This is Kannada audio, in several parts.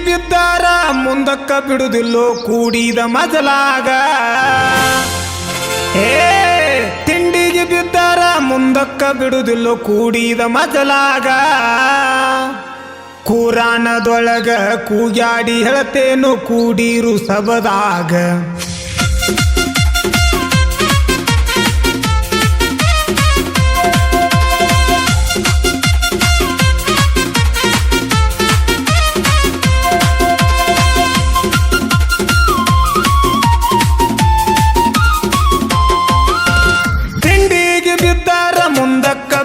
ಬಿದ್ದಾರ ಮುಂದಕ್ಕ ಬಿಡುದಿಲ್ಲೋ ಕೂಡಿದ ಮಜಲಾಗ. ತಿಂಡಿಗೆ ಬಿದ್ದಾರ ಮುಂದಕ್ಕ ಬಿಡುದಿಲ್ಲೋ ಕೂಡಿದ ಮಜಲಾಗ. ಕುರಾನದೊಳಗ ಕೂಗ್ಯಾಡಿ ಹೇಳ್ತೇನು ಕೂಡಿರು ಸಬದಾಗ.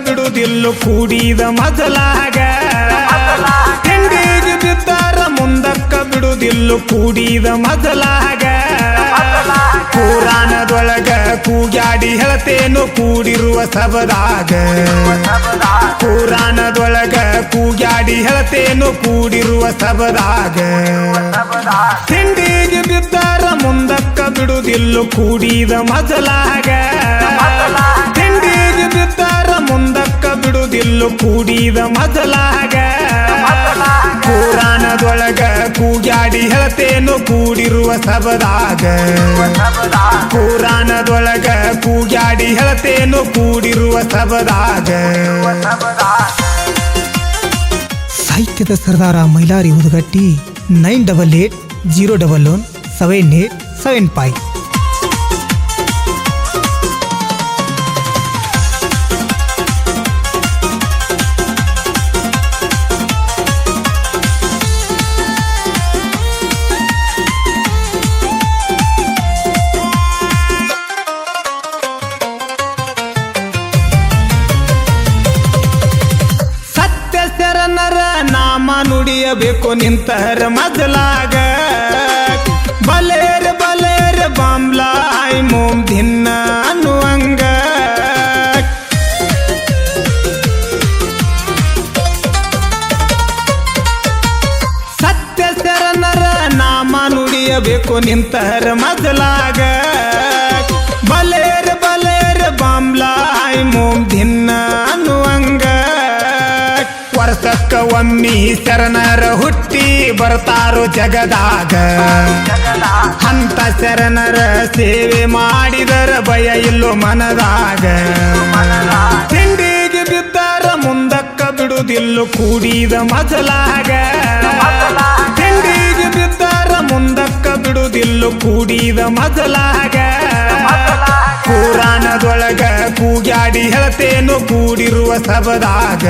ಬಿಡುದಿಲ್ಲೋ ಕೂಡಿದ ಮಜಲಾಗ. ತಿಂಡಿಗೆ ಬಿದ್ದಾರ ಮುಂದಕ್ಕ ಬಿಡುದಿಲ್ಲೋ ಕೂಡಿದ ಮಜಲಾಗ. ಕುರಾನದೊಳಗ ಕೂಗ್ಯಾಡಿ ಹೇಳ್ತೇನು ಕೂಡಿರುವ ಸಬದಾಗ. ಕುರಾನದೊಳಗ ಕೂಗ್ಯಾಡಿ ಹೇಳ್ತೇನು ಕೂಡಿರುವ ಸಬದಾಗ. ತಿಂಡಿಗೆ ಬಿದ್ದಾರ ಮುಂದಕ್ಕ ಬಿಡುದಿಲ್ಲೋ ಕೂಡಿದ ಮಜಲಾಗ. ತಿಂಡಿಗೆ ಬಿದ್ದಾರ ಮುಂದಕ್ಕ ಬಿಡುದಿಲ್ಲೋ ಕೂಡಿದ ಮಜಲಾಗ. ಕುರಾನದೊಳಗ ಕೂಗ್ಯಾಡಿ ಹೇಳ್ತೇನು ಕೂಡಿರುವ ಸಬದಾಗ. ಕುರಾನದೊಳಗ ಕೂಗ್ಯಾಡಿ ಹೇಳ್ತೇನು ಕೂಡಿರುವ ಸಬದಾಗ. ಸಾಹಿತ್ಯದ ಸರ್ದಾರ ಮೈಲಾರಿ ಹುದುಗಟ್ಟಿ 9880117875. ನಾಮ ನುಡಿಯಬೇಕು ನಿಂತರ ಮಜಲಾಗ. ಬಲೇರ ಬಲೇರ ಬಾಂಬ್ಲಾಯ್ ಮೋಮ್ ಧಿನ್ನ ಅನ್ನುವಂಗ. ಸತ್ಯ ಶರಣರ ನಾಮ ನುಡಿಯಬೇಕು ನಿಂತರ ಮಜಲಾಗ. ಬಲೇರ ಬಲೇರ ಬಾಂಬ್ಲಾಯ್ ಮೋಮ್ ಧಿನ್ನ ಅನ್ನುವಂಗ. ವರ್ಷಕ್ಕ ಒಮ್ಮಿ ಶರಣರ ಹುಟ್ಟಿ ಬರ್ತಾರೋ ಜಗದಾಗ. ಅಂತ ಶರಣರ ಸೇವೆ ಮಾಡಿದರ ಭಯ ಇಲ್ಲೋ ಮನದಾಗ. ತಿಂಡಿಗೆ ಬಿದ್ದಾರ ಮುಂದಕ್ಕ ಬಿಡುದಿಲ್ಲೋ ಕೂಡಿದ ಮಜಲಾಗ. ತಿಂಡಿಗೆ ಬಿದ್ದಾರ ಮುಂದಕ್ಕ ಬಿಡುದಿಲ್ಲೋ ಕೂಡಿದ ಮಜಲಾಗ. ಕುರಾನದೊಳಗ ಕೂಗ್ಯಾಡಿ ಹೇಳ್ತೇನು ಕೂಡಿರುವ ಸಬದಾಗ.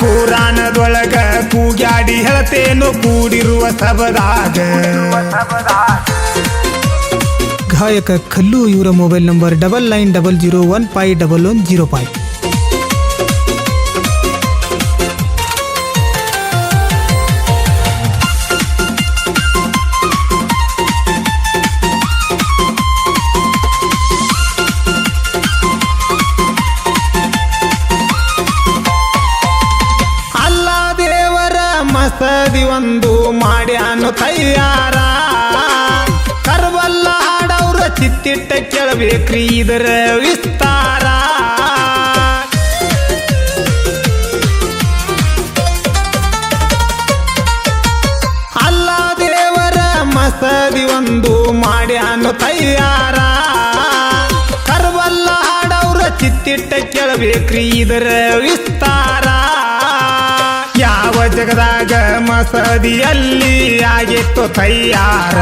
ಕುರಾನದೊಳಗ ಕೂಗ್ಯಾಡಿ ಹೇಳ್ತೇನು ಕೂಡಿರುವ ಸಬದಾಗ. ಗಾಯಕ ಕಲ್ಲು ಇವರ ಮೊಬೈಲ್ ನಂಬರ್ 9900151105. ಮಸದಿ ಒಂದು ಮಾಡ್ಯಾನು ತಯ್ಯಾರ. ಕರ್ಬಲ್ಲ ಹಾಡವ್ರ ಚಿತ್ತಿಟ್ಟ ಕೇಳಬೇಕ್ರಿ ಇದರ ವಿಸ್ತಾರ. ಅಲ್ಲ ದೇವರ ಮಸದಿ ಒಂದು ಮಾಡ್ಯಾನು ತಯ್ಯಾರ. ಕರ್ಬಲ್ಲ ಹಾಡವ್ರ ಚಿತ್ತಿಟ್ಟ ಕೇಳಬೇಕ್ರಿ ಇದರ ವಿಸ್ತಾರ. ಯಾವ ಜಗದಾಗ ಮಸದಿಯಲ್ಲಿ ಆಗಿತ್ತು ತಯ್ಯಾರ.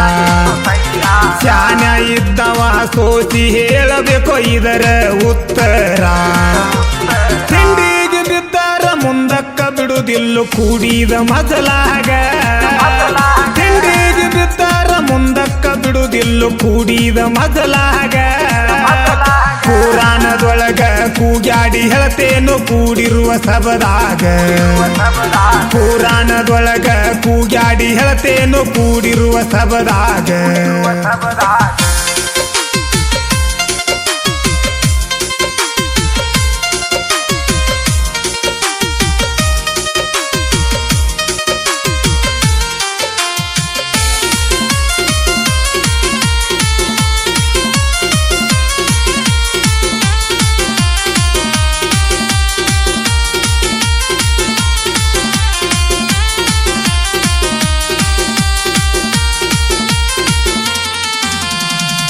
ಶಾನ ಇದ್ದವ ಸೋಸಿ ಹೇಳಬೇಕು ಇದರ ಉತ್ತರ. ತಿಂಡಿಗೆ ಬಿದ್ದಾರ ಮುಂದಕ್ಕ ಬಿಡುದಿಲ್ಲೋ ಕೂಡಿದ ಮಜಲಾಗ. ತಿಂಡಿಗೆ ಬಿದ್ದಾರ ಮುಂದಕ್ಕ ಬಿಡುದಿಲ್ಲೋ ಕೂಡಿದ ಮಜಲಾಗ. ಕುರಾನದೊಳಗ ಕೂಗ್ಯಾಡಿ ಹೇಳ್ತೇನು ಕೂಡಿರುವ ಸಬದಾಗ. ಕುರಾನದೊಳಗ ಕೂಗ್ಯಾಡಿ ಹೇಳ್ತೇನು ಕೂಡಿರುವ ಸಬದಾಗ.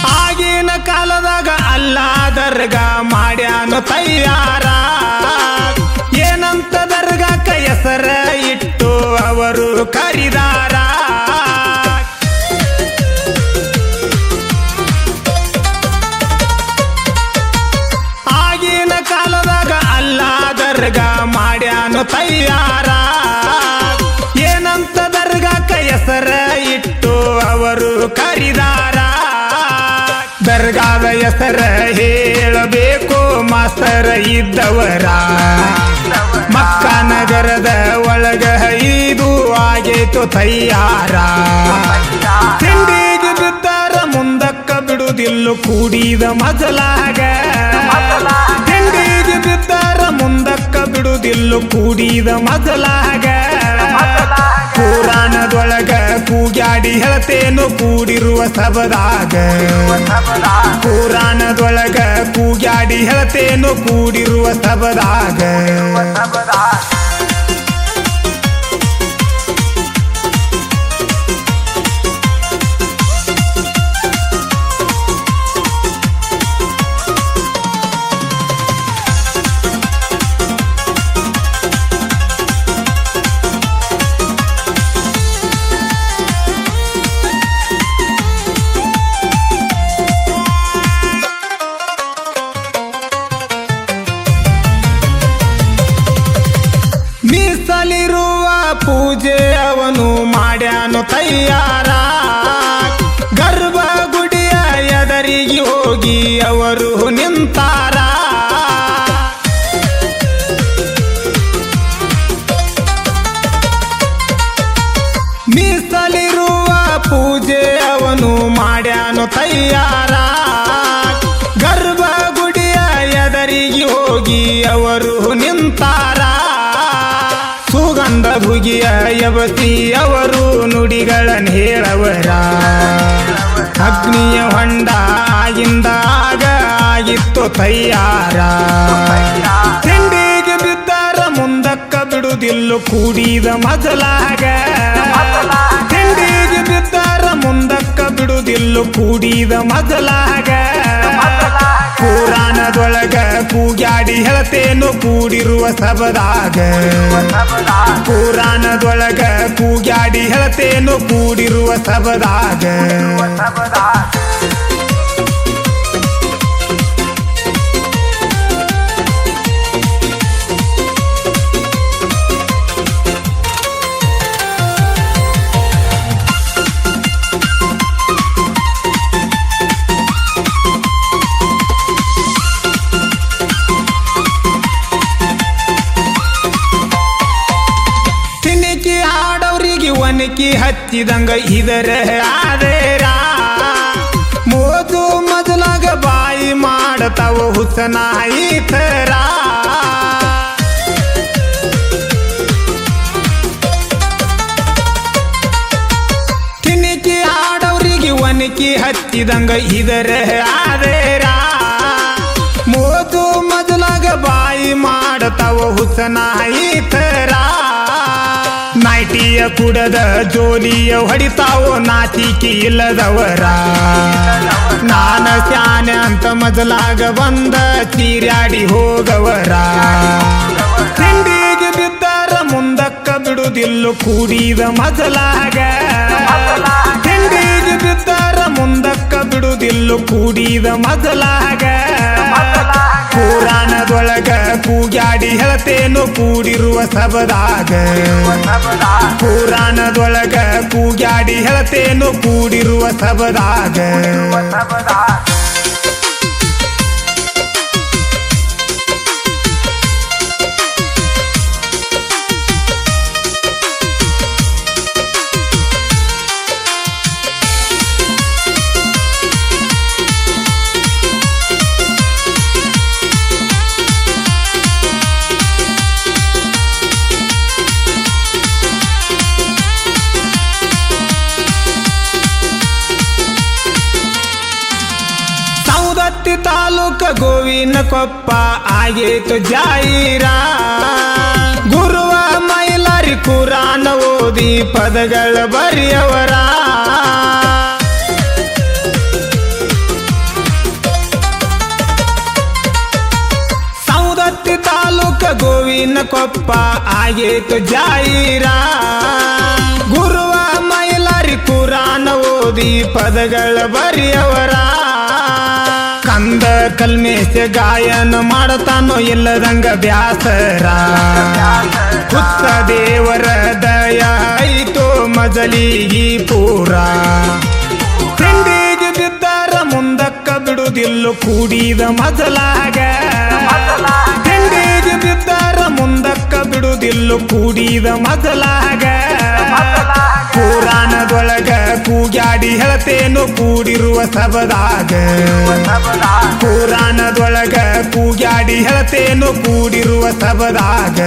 ಆಗಿನ ಕಾಲದಾಗ ಅಲ್ಲ ದರ್ಗಾ ಮಾಡ್ಯಾನು ತಯ್ಯಾರ ಏನಂತ ದರ್ಗಾಕ ಹೆಸರ ಇಟ್ಟು ಅವರು ಕರಿದಾರ ಆಗಿನ ಕಾಲದಾಗ ಅಲ್ಲ ದರ್ಗಾ ಮಾಡ್ಯಾನು ತಯ್ಯಾರ ಏನಂತ ದರ್ಗಾಕ ಹೆಸರ ಇಟ್ಟು ಅವರು ಕರಿದಾರ ದರ್ಗಾದ ಹೆಸರ ಹೇಳಬೇಕು ಮಾಸ್ತರ ಇದ್ದವರ ಮಕ್ಕ ನಗರದ ಒಳಗ ಇದು ಆಗೇತು ತಯ್ಯಾರ ತಿಂಡಿಗೆ ಬಿದ್ದಾರ ಮುಂದಕ್ಕ ಬಿಡುದಿಲ್ಲ ಕೂಡಿದ ಮಜಲಾಗ ತಿಂಡಿಗೆ ಬಿದ್ದಾರ ಮುಂದಕ್ಕ ಬಿಡುದಿಲ್ಲ ಕೂಡಿದ ಮಜಲಾಗ ಪುರಾಣದೊಳಗ ಕೂಗ್ಯಾಡಿ ಹೇಳ್ತೇನು ಕೂಡಿರುವ ಸಬದಾಗ ಪುರಾಣದೊಳಗ ಕೂಗ್ಯಾಡಿ ಹೇಳ್ತೇನು ಕೂಡಿರುವ ಸಬದಾಗ ಮೀಸಲಿರುವ ಪೂಜೆ ಅವನು ಮಾಡ್ಯಾನು ತಯ್ಯಾರ ಗರ್ಭಗುಡಿಯ ಎದರಿಗೆ ಹೋಗಿ ಅವರು ನಿಂತಾರ ಮೀಸಲಿರುವ ಪೂಜೆ ಅವನು ಮಾಡ್ಯಾನು ತಯ್ಯಾರ ಗರ್ಭಗುಡಿಯ ಎದರಿಗೆ ಹೋಗಿ ಅವರು ನಿಂತಾರ ಸುಗಂಧ ಭುಗಿಯ ಯವತಿ ಅವರು ನುಡಿಗಳನ್ನು ಹೇಳವರ ಅಗ್ನಿಯ ಹೊಂಡ ಆಗಿಂದಾಗ ಆಗಿತ್ತು ತಯ್ಯಾರ ತಿಂಡಿಗೆ ಬಿದ್ದಾರ ಮುಂದಕ್ಕ ಬಿಡುದಿಲ್ಲ ಕೂಡಿದ ಮಜಲಾಗ ತಿಂಡಿಗೆ ಬಿದ್ದಾರ ಮುಂದಕ್ಕ ಬಿಡುದಿಲ್ಲ ಕೂಡಿದ ಮಜಲಾಗ ಪುರಾಣದೊಳಗ ಕೂಗ್ಯಾಡಿ ಹೇಳ್ತೇನು ಕೂಡಿರುವ ಸಬದಾಗ ಪುರಾಣದೊಳಗ ಕೂಗ್ಯಾಡಿ ಹೇಳ್ತೇನು ಕೂಡಿರುವ ಸಬದಾಗ ಒನಕಿ ಹಚ್ಚಿದಂಗ ಇದರ ಆದೇರ ಮೋದು ಮಜಲಾಗ ಬಾಯಿ ಮಾಡತಾವ ಹುಸನಾಯಿ ಥರ ತಿನಿಕಿ ಆಡವ್ರಿಗೆ ಒನಕಿ ಹಚ್ಚಿದಂಗ ಇದರ ಆದೇರ ಮೋದು ಮಜಲಾಗ ಬಾಯಿ ಮಾಡತಾವ ಹುಸನಾಯಿ ಥರ ನಾಯ್ಟಿಯ ಕುಡದ ಜೋಲಿಯ ಹೊಡಿತಾವೋ ನಾಚಿಕೆ ಇಲ್ಲದವರ ನಾನ ಸ್ಯಾನೆ ಅಂತ ಮಜಲಾಗ ಬಂದ ಚೀರ್ಯಾಡಿ ಹೋಗವರ ತಿಂಡಿಗೆ ಬಿದ್ದಾರ ಮುಂದಕ್ಕ ಬಿಡುದಿಲ್ಲ ಕೂಡಿದ ಮಜಲಾಗ ತಿಂಡಿಗೆ ಬಿದ್ದಾರ ಮುಂದಕ್ಕ ಬಿಡುದಿಲ್ಲ ಕೂಡಿದ ಮಜಲಾಗ ಪುರಾಣದೊಳಗ ಕೂಗ್ಯಾಡಿ ಹೇಳ್ತೇನು ಕೂಡಿರುವ ಸಬದಾಗ ಪುರಾಣದೊಳಗ ಕೂಗ್ಯಾಡಿ ಹೇಳ್ತೇನು ಕೂಡಿರುವ ಸಬದಾಗ ತಾಲೂಕ ಗೋವಿನ ಕೊಪ್ಪ ಆಗೇತು ಜಾಯಿರ ಗುರುವ ಮೈಲಾರಿ ಕುರಾನ ಓದಿ ಪದಗಳ ಬರೆಯವರ ಪಪ್ಪ ಆಗೇತು ಜಾಯಿರ ಗುರುವ ಮೈಲಾರಿ ಕುರಾನ ಓದಿ ಪದಗಳ ಬರೆಯವರ ಕಂದ ಕಲ್ಮೇಶ ಗಾಯನ ಮಾಡತಾನೋ ಇಲ್ಲದಂಗ ಬ್ಯಾಸರ ಹುತ್ತ ದೇವರ ದಯ ಐತೋ ಮಜಲಿಗಿ ಪೂರ ತಿಂಡಿಗೆ ಬಿದ್ದಾರ ಮುಂದಕ್ಕ ಬಿಡುದಿಲ್ಲ ಕೂಡಿದ ಮಜಲಾಗ ತಿಂಡಿಗೆ ಬಿದ್ದಾರ ಮುಂದಕ್ಕ ಬಿಡುದಿಲ್ಲ ಕೂಡಿದ ಮಜಲಾಗ ಪುರಾಣದೊಳಗ ಕೂಗ್ಯಾಡಿ ಹೇಳ್ತೇನು ಕೂಡಿರುವ ಸಬದಾಗ ಪುರಾಣದೊಳಗ ಕೂಗ್ಯಾಡಿ ಹೇಳ್ತೇನು ಕೂಡಿರುವ ಸಬದಾಗ